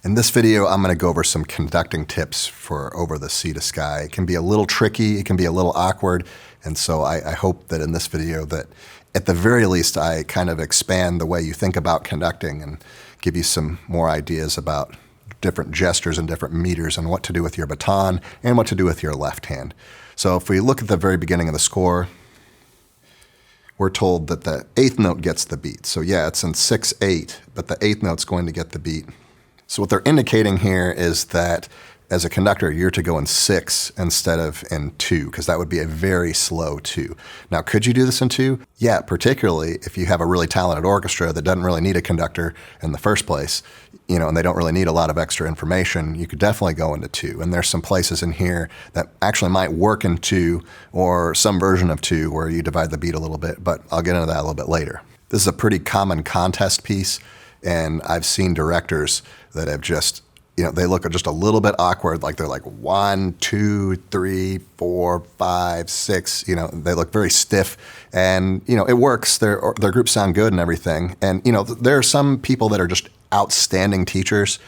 In this video, I'm going to go over some conducting tips for Over the Sea to Skye. It can be a little tricky, it can be a little awkward, and so I hope that in this video that at the very least I kind of expand the way you think about conducting and give you some more ideas about different gestures and different meters and what to do with your baton and what to do with your left hand. So if we look at the very beginning of the score, we're told that the 8th note gets the beat. So yeah, it's in 6/8, but the 8th note's going to get the beat. So what they're indicating here is that as a conductor, you're to go in 6 instead of in 2, because that would be a very slow 2. Now, could you do this in 2? Yeah, particularly if you have a really talented orchestra that doesn't really need a conductor in the first place, and they don't really need a lot of extra information, you could definitely go into 2. And there's some places in here that actually might work in 2 or some version of 2 where you divide the beat a little bit, but I'll get into that a little bit later. This is a pretty common contest piece, and I've seen directors that have just, they look just a little bit awkward, like they're like 1, 2, 3, 4, 5, 6, they look very stiff, and, it works. Their groups sound good and everything. And, there are some people that are just outstanding teachers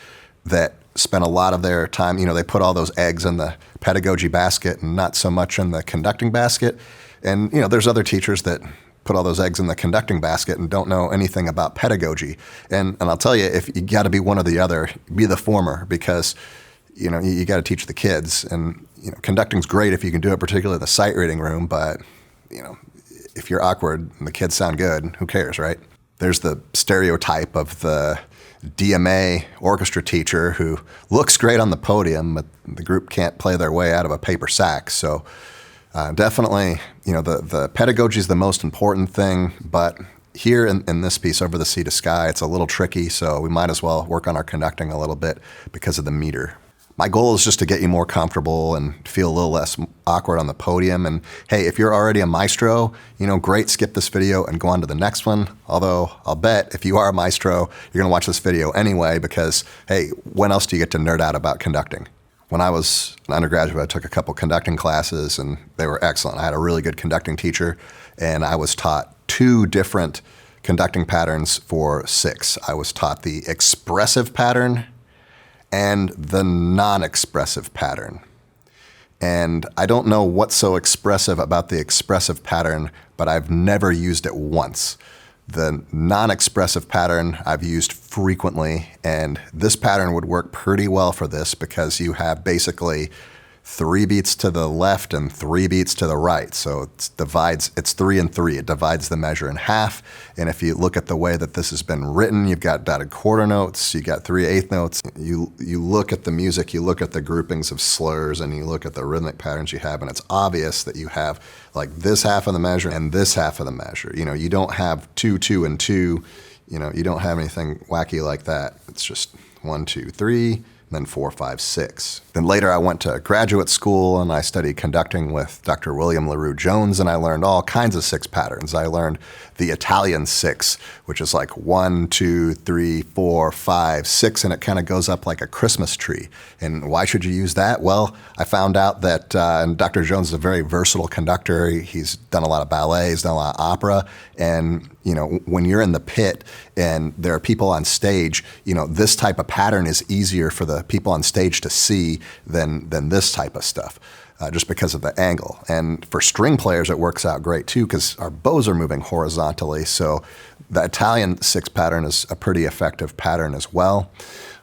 that spend a lot of their time, they put all those eggs in the pedagogy basket and not so much in the conducting basket. And, there's other teachers that put all those eggs in the conducting basket and don't know anything about pedagogy. And I'll tell you, if you got to be one or the other, be the former, because you got to teach the kids. And conducting's great if you can do it, particularly in the sight reading room. But if you're awkward and the kids sound good, who cares, right? There's the stereotype of the DMA orchestra teacher who looks great on the podium, but the group can't play their way out of a paper sack. So definitely, the pedagogy is the most important thing, but here in this piece, Over the Sea to Skye, it's a little tricky, so we might as well work on our conducting a little bit because of the meter. My goal is just to get you more comfortable and feel a little less awkward on the podium. And hey, if you're already a maestro, great, skip this video and go on to the next one. Although I'll bet if you are a maestro, you're gonna watch this video anyway because, hey, when else do you get to nerd out about conducting? When I was an undergraduate, I took a couple conducting classes and they were excellent. I had a really good conducting teacher and I was taught 2 different conducting patterns for 6. I was taught the expressive pattern and the non-expressive pattern. And I don't know what's so expressive about the expressive pattern, but I've never used it once. The non-expressive pattern I've used frequently, and this pattern would work pretty well for this because you have basically 3 beats to the left and 3 beats to the right. So it's 3 and 3. It divides the measure in half. And if you look at the way that this has been written, you've got dotted quarter notes, you got 3 eighth notes. You look at the music, you look at the groupings of slurs, and you look at the rhythmic patterns you have, and it's obvious that you have like this half of the measure and this half of the measure. You don't have 2, 2, and 2. You don't have anything wacky like that. It's just 1, 2, 3. Then 4, 5, 6. Then later I went to graduate school and I studied conducting with Dr. William LaRue Jones, and I learned all kinds of 6 patterns. I learned the Italian 6, which is like 1, 2, 3, 4, 5, 6, and it kind of goes up like a Christmas tree. And why should you use that? Well, I found out that and Dr. Jones is a very versatile conductor. He's done a lot of ballet, he's done a lot of opera, and when you're in the pit and there are people on stage, this type of pattern is easier for the people on stage to see than this type of stuff, just because of the angle. And for string players, it works out great too, because our bows are moving horizontally. So the Italian 6 pattern is a pretty effective pattern as well.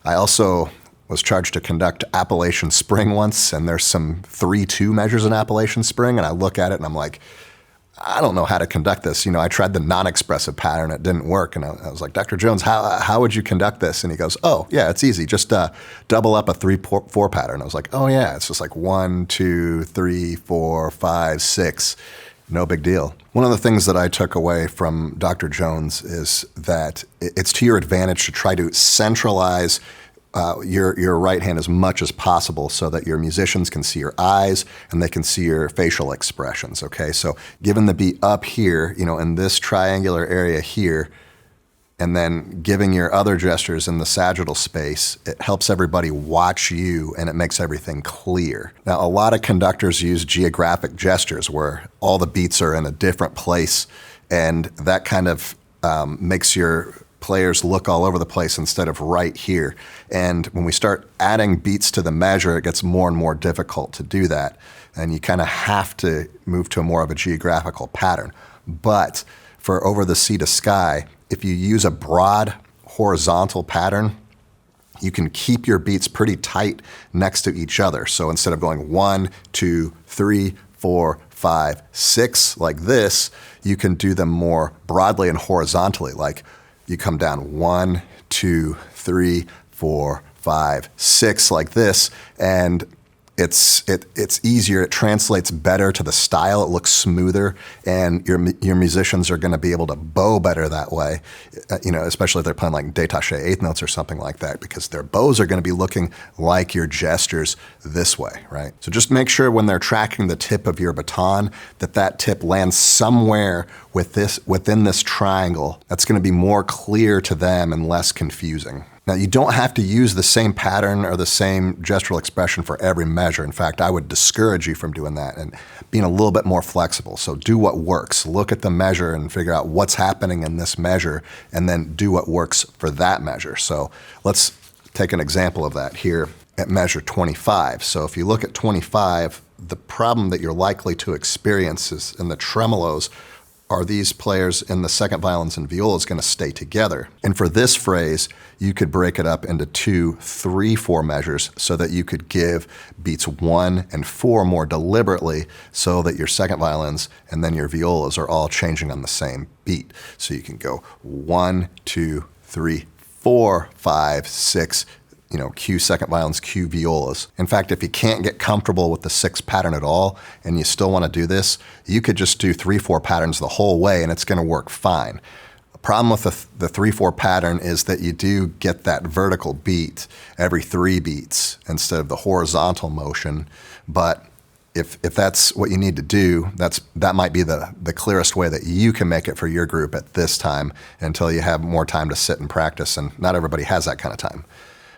I also was charged to conduct Appalachian Spring once, and there's some 3/2 measures in Appalachian Spring, and I look at it and I'm like, I don't know how to conduct this. I tried the non-expressive pattern. It didn't work. And I was like, Dr. Jones, how would you conduct this? And he goes, oh, yeah, it's easy. Just double up a 3/4 pattern. I was like, oh, yeah, it's just like 1, 2, 3, 4, 5, 6. No big deal. One of the things that I took away from Dr. Jones is that it's to your advantage to try to centralize your right hand as much as possible so that your musicians can see your eyes and they can see your facial expressions, okay? So giving the beat up here, in this triangular area here, and then giving your other gestures in the sagittal space, it helps everybody watch you and it makes everything clear. Now, a lot of conductors use geographic gestures where all the beats are in a different place, and that kind of makes your players look all over the place instead of right here. And when we start adding beats to the measure, it gets more and more difficult to do that. And you kind of have to move to more of a geographical pattern. But for over the C to Skye, if you use a broad horizontal pattern, you can keep your beats pretty tight next to each other. So instead of going 1, 2, 3, 4, 5, 6 like this, you can do them more broadly and horizontally. Like you come down 1, 2, 3, 4, 5, 6 like this, and it's easier. It translates better to the style. It looks smoother, and your musicians are going to be able to bow better that way. Especially if they're playing like détaché eighth notes or something like that, because their bows are going to be looking like your gestures this way, right? So just make sure when they're tracking the tip of your baton that tip lands somewhere within this triangle. That's going to be more clear to them and less confusing. Now, you don't have to use the same pattern or the same gestural expression for every measure. In fact, I would discourage you from doing that and being a little bit more flexible. So do what works. Look at the measure and figure out what's happening in this measure, and then do what works for that measure. So let's take an example of that here at measure 25. So if you look at 25, the problem that you're likely to experience is in the tremolos are these players in the second violins and violas going to stay together. And for this phrase, you could break it up into 2, 3, 4 measures so that you could give beats 1 and 4 more deliberately so that your second violins and then your violas are all changing on the same beat. So you can go 1, 2, 3, 4, 5, 6, Q second violins, Q violas. In fact, if you can't get comfortable with the 6 pattern at all and you still want to do this, you could just do 3, 4 patterns the whole way and it's going to work fine. The problem with the 3, 4 pattern is that you do get that vertical beat every 3 beats instead of the horizontal motion. But if that's what you need to do, that might be the clearest way that you can make it for your group at this time until you have more time to sit and practice, and not everybody has that kind of time.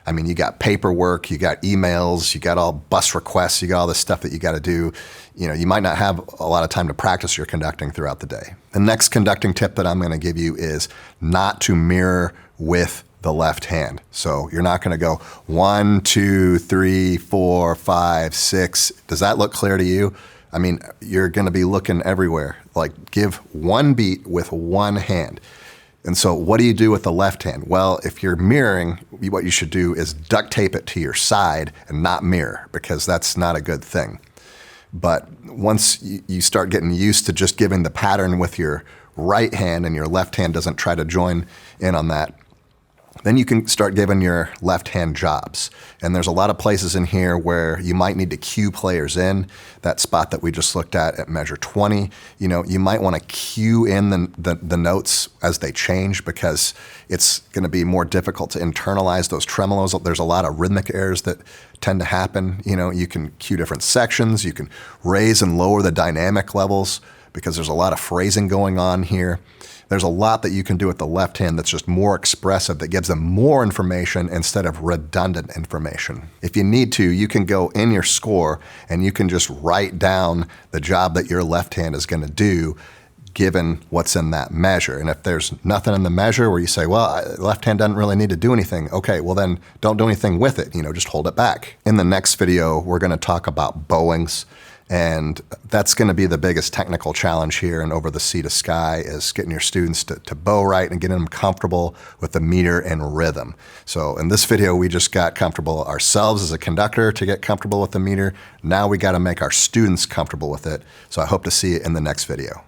I mean, you got paperwork, you got emails, you got all bus requests, you got all this stuff that you got to do. You might not have a lot of time to practice your conducting throughout the day. The next conducting tip that I'm going to give you is not to mirror with the left hand. So you're not going to go 1, 2, 3, 4, 5, 6. Does that look clear to you? I mean, you're going to be looking everywhere. Like, give one beat with one hand. And so what do you do with the left hand? Well, if you're mirroring, what you should do is duct tape it to your side and not mirror, because that's not a good thing. But once you start getting used to just giving the pattern with your right hand and your left hand doesn't try to join in on that, then you can start giving your left hand jobs. And there's a lot of places in here where you might need to cue players in. That spot that we just looked at measure 20, you might want to cue in the notes as they change, because it's going to be more difficult to internalize those tremolos. There's a lot of rhythmic errors that tend to happen. You can cue different sections. You can raise and lower the dynamic levels because there's a lot of phrasing going on here. There's a lot that you can do with the left hand that's just more expressive, that gives them more information instead of redundant information. If you need to, you can go in your score and you can just write down the job that your left hand is going to do given what's in that measure. And if there's nothing in the measure where you say, well, left hand doesn't really need to do anything, okay, well then don't do anything with it, just hold it back. In the next video, we're going to talk about bowings. And that's going to be the biggest technical challenge here and over the C to Skye, is getting your students to bow right and getting them comfortable with the meter and rhythm. So in this video, we just got comfortable ourselves as a conductor to get comfortable with the meter. Now we got to make our students comfortable with it. So I hope to see you in the next video.